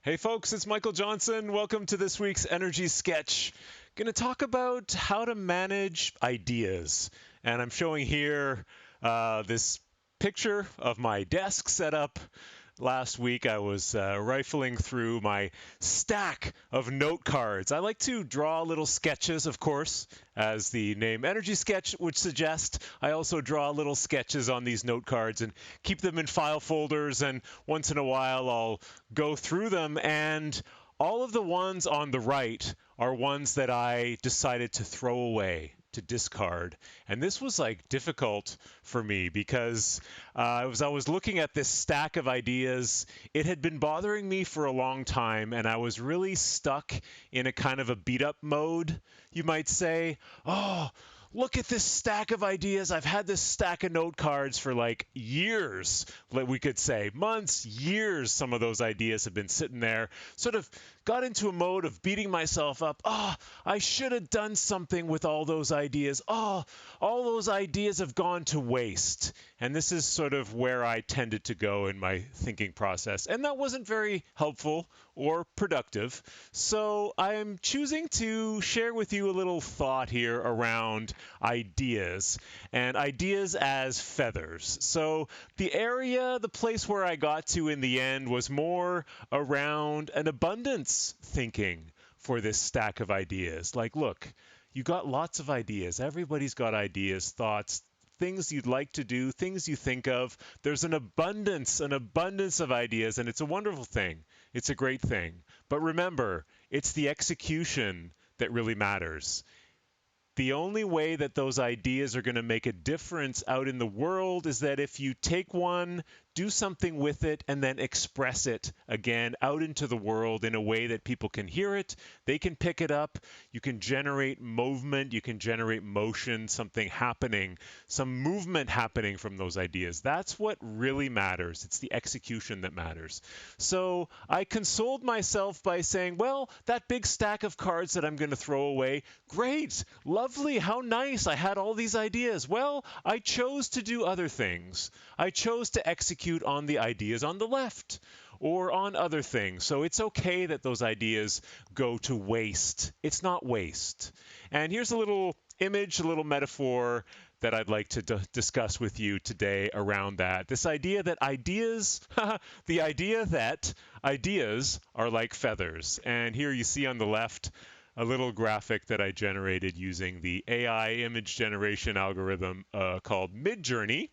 Hey folks, it's Michael Johnson. Welcome to this week's Energy Sketch. Going to talk about how to manage ideas. And I'm showing here this picture of my desk setup. Last week I was rifling through my stack of note cards. I like to draw little sketches, of course, as the name Energy Sketch would suggest. I also draw little sketches on these note cards and keep them in file folders, and once in a while I'll go through them, and all of the ones on the right are ones that I decided to throw away, to discard. And this was like difficult for me because as I was looking at this stack of ideas, it had been bothering me for a long time, and I was really stuck in a kind of a beat up mode, you might say. Oh, look at this stack of ideas. I've had this stack of note cards for like years, we could say months, years. Some of those ideas have been sitting there. Sort of got into a mode of beating myself up. Oh, I should have done something with all those ideas. Oh, all those ideas have gone to waste. And this is sort of where I tended to go in my thinking process. And that wasn't very helpful or productive. So I am choosing to share with you a little thought here around ideas, and ideas as feathers. So the place where I got to in the end was more around an abundance thinking for this stack of ideas. Like, look, you got lots of ideas. Everybody's got ideas, thoughts, things you'd like to do, things you think of. There's an abundance of ideas, and it's a wonderful thing. It's a great thing. But remember, it's the execution that really matters. The only way that those ideas are going to make a difference out in the world is that if you take one, do something with it, and then express it again out into the world in a way that people can hear it, they can pick it up, you can generate movement, you can generate motion, something happening, some movement happening from those ideas. That's what really matters. It's the execution that matters. So I consoled myself by saying, well, that big stack of cards that I'm going to throw away, great, lovely, how nice, I had all these ideas. Well, I chose to do other things. I chose to execute on the ideas on the left or on other things. So it's okay that those ideas go to waste. It's not waste. And here's a little image, a little metaphor that I'd like to discuss with you today around that. This idea that ideas, the idea that ideas are like feathers. And here you see on the left a little graphic that I generated using the AI image generation algorithm called Midjourney.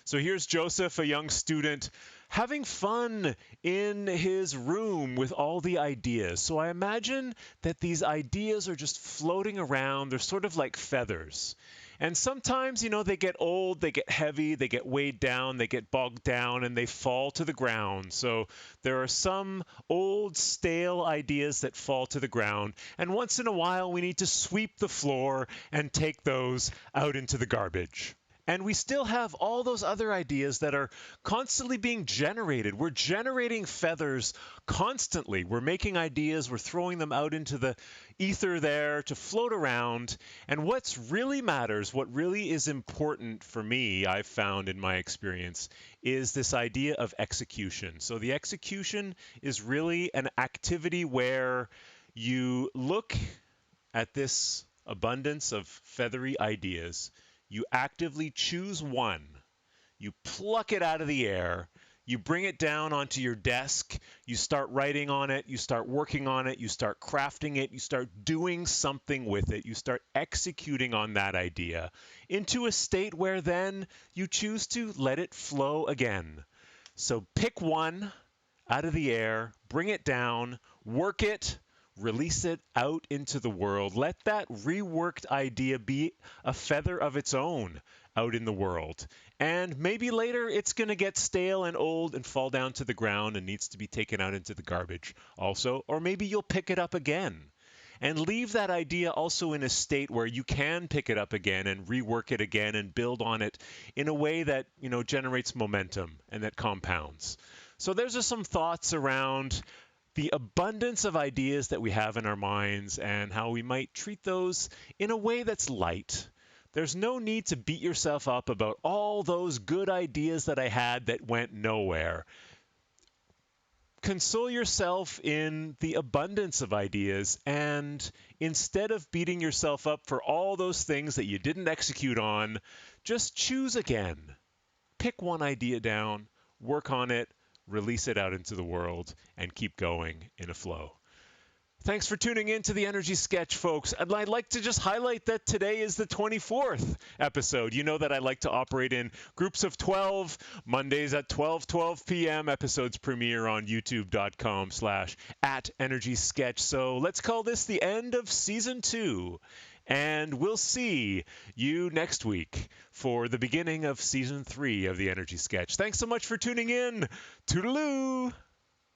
So here's Joseph, a young student, having fun in his room with all the ideas. So I imagine that these ideas are just floating around. They're sort of like feathers. And sometimes, they get old, they get heavy, they get weighed down, they get bogged down, and they fall to the ground. So there are some old, stale ideas that fall to the ground. And once in a while, we need to sweep the floor and take those out into the garbage. And we still have all those other ideas that are constantly being generated. We're generating feathers constantly. We're making ideas, we're throwing them out into the ether there to float around. And what's really matters, what really is important for me, I've found in my experience, is this idea of execution. So the execution is really an activity where you look at this abundance of feathery ideas. You actively choose one, you pluck it out of the air, you bring it down onto your desk, you start writing on it, you start working on it, you start crafting it, you start doing something with it, you start executing on that idea into a state where then you choose to let it flow again. So pick one out of the air, bring it down, work it, release it out into the world. Let that reworked idea be a feather of its own out in the world. And maybe later it's going to get stale and old and fall down to the ground and needs to be taken out into the garbage also. Or maybe you'll pick it up again and leave that idea also in a state where you can pick it up again and rework it again and build on it in a way that, generates momentum and that compounds. So there's just some thoughts around the abundance of ideas that we have in our minds and how we might treat those in a way that's light. There's no need to beat yourself up about all those good ideas that I had that went nowhere. console yourself in the abundance of ideas, and instead of beating yourself up for all those things that you didn't execute on, just choose again. Pick one idea down, work on it, release it out into the world, and keep going in a flow. Thanks for tuning in to the Energy Sketch, folks. And I'd like to just highlight that today is the 24th episode. You know that I like to operate in groups of 12, Mondays at 12 p.m. Episodes premiere on youtube.com/@EnergySketch. So let's call this the end of Season 2. And we'll see you next week for the beginning of Season 3 of the Energy Sketch. Thanks so much for tuning in. Toodaloo!